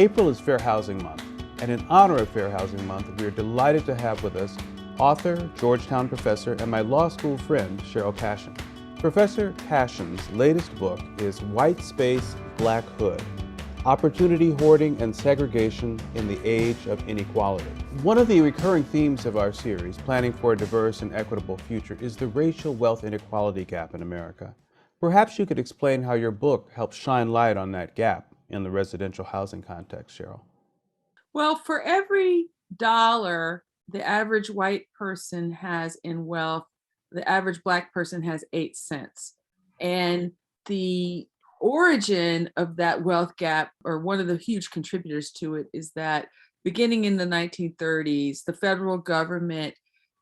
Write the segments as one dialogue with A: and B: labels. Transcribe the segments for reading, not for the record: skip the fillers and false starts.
A: April is Fair Housing Month, and in honor of Fair Housing Month, we are delighted to have with us author, Georgetown professor, and my law school friend, Sherryl Cashin. Professor Cashin's latest book is White Space, Black Hood: Opportunity Hoarding and Segregation in the Age of Inequality. One of the recurring themes of our series, Planning for a Diverse and Equitable Future, is the racial wealth inequality gap in America. Perhaps you could explain how your book helps shine light on that gap in the residential housing context, Sherryl.
B: Well, for every dollar the average white person has in wealth, the average Black person has 8 cents. And the origin of that wealth gap, or one of the huge contributors to it, is that beginning in the 1930s, the federal government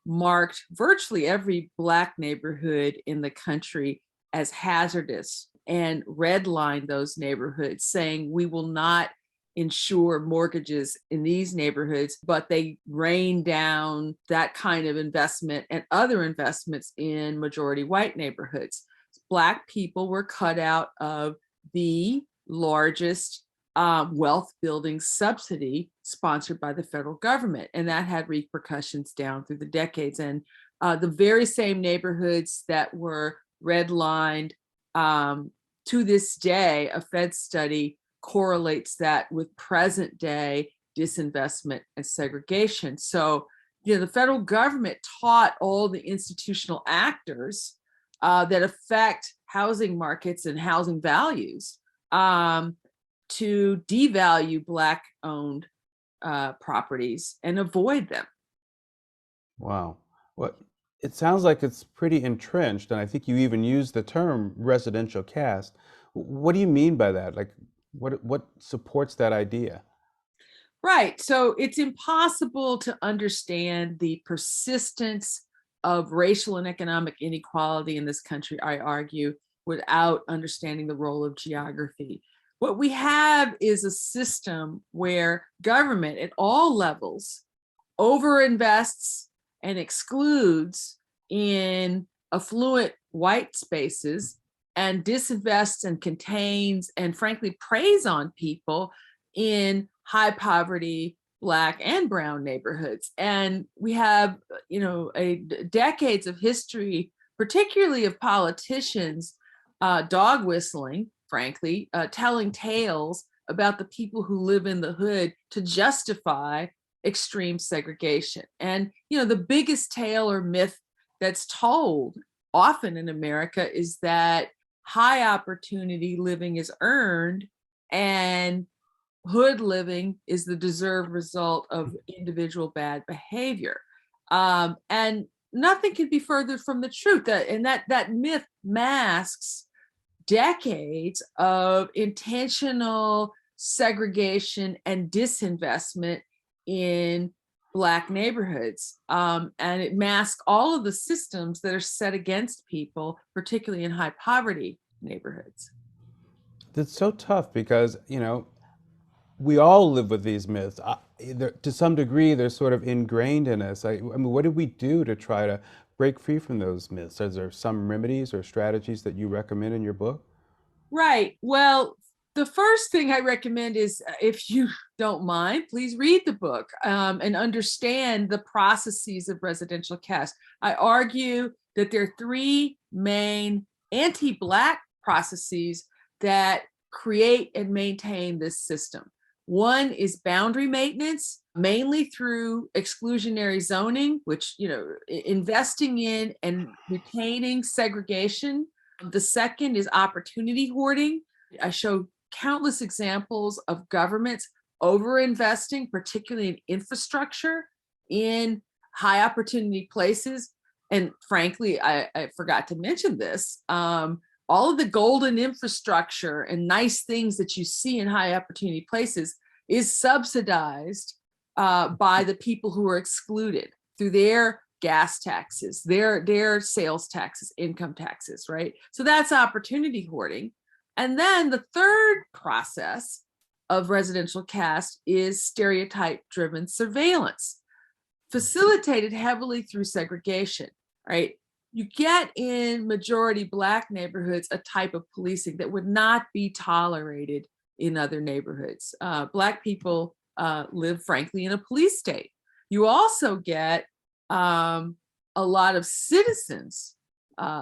B: marked virtually every Black neighborhood in the country as hazardous and redlined those neighborhoods, saying we will not insure mortgages in these neighborhoods, but they rained down that kind of investment and other investments in majority white neighborhoods. Black people were cut out of the largest wealth building subsidy sponsored by the federal government, and that had repercussions down through the decades. And the very same neighborhoods that were redlined, to this day, a Fed study correlates that with present day disinvestment and segregation. So, the federal government taught all the institutional actors that affect housing markets and housing values to devalue Black-owned properties and avoid them.
A: Wow. Well, it sounds like it's pretty entrenched, and I think you even used the term residential caste. What do you mean by that? Like, what supports that idea?
B: Right. So it's impossible to understand the persistence of racial and economic inequality in this country, I argue, without understanding the role of geography. What we have is a system where government at all levels overinvests and excludes in affluent white spaces and disinvests and contains and frankly preys on people in high poverty Black and brown neighborhoods. And we have, decades of history, particularly of politicians dog whistling, frankly, telling tales about the people who live in the hood to justify extreme segregation. And, the biggest tale or myth that's told often in America is that high opportunity living is earned and hood living is the deserved result of individual bad behavior. And nothing could be further from the truth. That myth masks decades of intentional segregation and disinvestment in Black neighborhoods. And it masks all of the systems that are set against people, particularly in high poverty neighborhoods.
A: That's so tough because, we all live with these myths. To some degree, they're sort of ingrained in us. I mean, what do we do to try to break free from those myths? Is there some remedies or strategies that you recommend in your book?
B: Right. Well, the first thing I recommend is, if you don't mind, please read the book and understand the processes of residential caste. I argue that there are 3 main anti-Black processes that create and maintain this system. One is boundary maintenance, mainly through exclusionary zoning, which, investing in and retaining segregation. The second is opportunity hoarding. I show countless examples of governments overinvesting, particularly in infrastructure, in high opportunity places. And frankly, I forgot to mention this. All of the golden infrastructure and nice things that you see in high opportunity places is subsidized by the people who are excluded through their gas taxes, their sales taxes, income taxes, right? So that's opportunity hoarding. And then the third process of residential caste is stereotype-driven surveillance, facilitated heavily through segregation, right? You get in majority Black neighborhoods a type of policing that would not be tolerated in other neighborhoods. Black people live, frankly, in a police state. You also get a lot of citizens,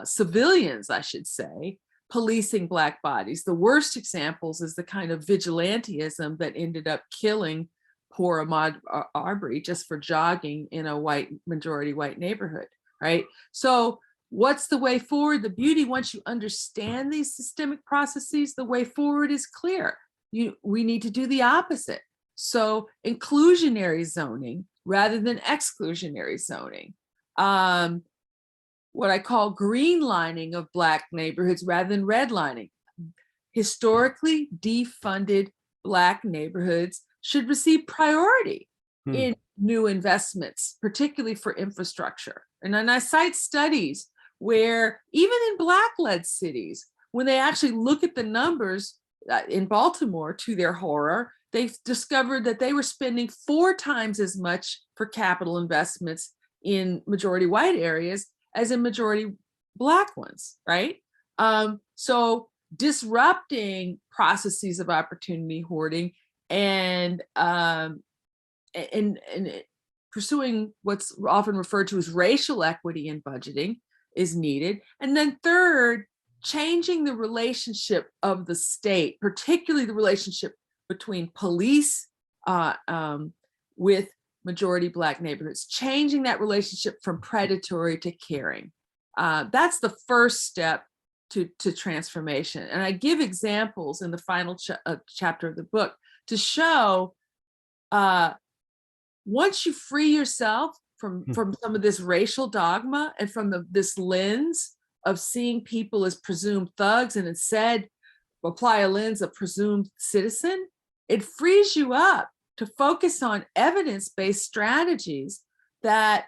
B: civilians, I should say, policing Black bodies. The worst examples is the kind of vigilantism that ended up killing poor Ahmaud Arbery just for jogging in a majority white neighborhood, right? So what's the way forward? The beauty, once you understand these systemic processes, the way forward is clear. We need to do the opposite. So inclusionary zoning rather than exclusionary zoning. What I call greenlining of Black neighborhoods rather than redlining. Historically defunded Black neighborhoods should receive priority in new investments, particularly for infrastructure. And then I cite studies where even in Black-led cities, when they actually look at the numbers in Baltimore, to their horror, they've discovered that they were spending 4 times as much for capital investments in majority white areas as in majority Black ones, right? So disrupting processes of opportunity hoarding and pursuing what's often referred to as racial equity in budgeting is needed. And then third, changing the relationship of the state, particularly the relationship between police with majority Black neighborhoods, changing that relationship from predatory to caring. That's the first step to transformation. And I give examples in the final chapter of the book to show once you free yourself from some of this racial dogma and from this lens of seeing people as presumed thugs and instead apply a lens of presumed citizen, it frees you up to focus on evidence-based strategies that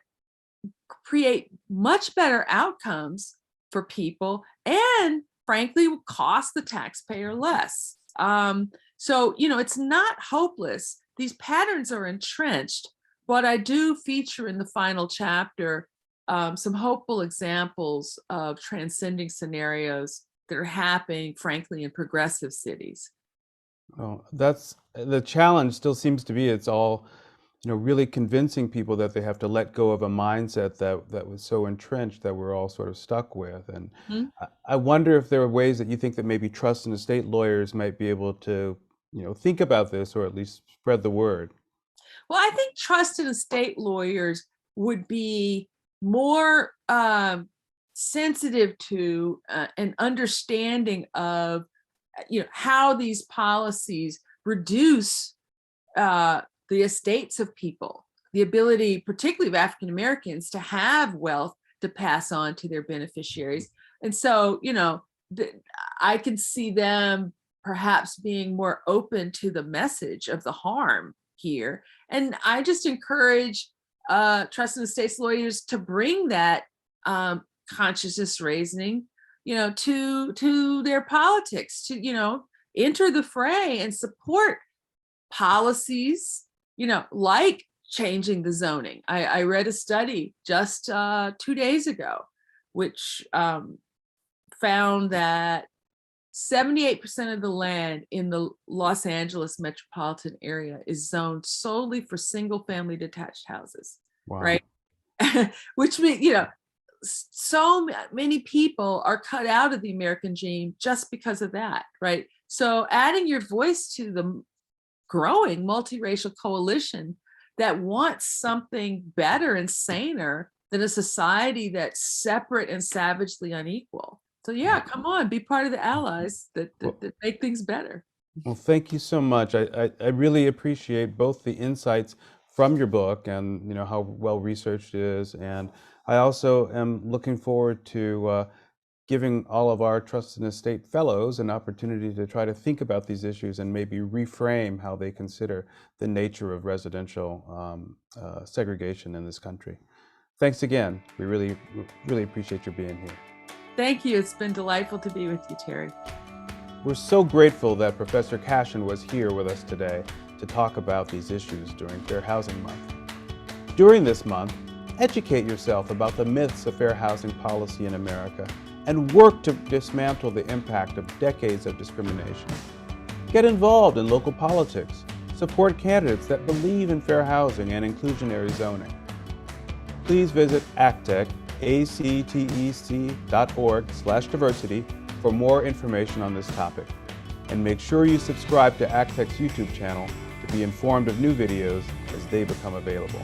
B: create much better outcomes for people and frankly will cost the taxpayer less. So, it's not hopeless. These patterns are entrenched, but I do feature in the final chapter some hopeful examples of transcending scenarios that are happening, frankly, in progressive cities.
A: Well, that's the challenge. Still seems to be it's all, really convincing people that they have to let go of a mindset that was so entrenched that we're all sort of stuck with. And I wonder if there are ways that you think that maybe trust and estate lawyers might be able to, think about this or at least spread the word.
B: Well, I think trust and estate lawyers would be more sensitive to an understanding of how these policies reduce the estates of people, the ability, particularly of African Americans, to have wealth to pass on to their beneficiaries. And so, I can see them perhaps being more open to the message of the harm here. And I just encourage trust and estates lawyers to bring that consciousness raising, to their politics, to, enter the fray and support policies, like changing the zoning. I read a study just 2 days ago, which found that 78% of the land in the Los Angeles metropolitan area is zoned solely for single family detached houses. Wow. Right? Which means, so many people are cut out of the American dream just because of that, right? So adding your voice to the growing multiracial coalition that wants something better and saner than a society that's separate and savagely unequal. So yeah, come on, be part of the allies that make things better.
A: Well, thank you so much. I really appreciate both the insights from your book and how well researched it is, and I also am looking forward to giving all of our Trust and Estate Fellows an opportunity to try to think about these issues and maybe reframe how they consider the nature of residential segregation in this country. Thanks again. We really appreciate your being here.
B: Thank you. It's been delightful to be with you, Terry.
A: We're so grateful that Professor Cashin was here with us today to talk about these issues during Fair Housing Month. During this month, educate yourself about the myths of fair housing policy in America and work to dismantle the impact of decades of discrimination. Get involved in local politics. Support candidates that believe in fair housing and inclusionary zoning. Please visit ACTEC, actec.org/diversity for more information on this topic. And make sure you subscribe to ACTEC's YouTube channel to be informed of new videos as they become available.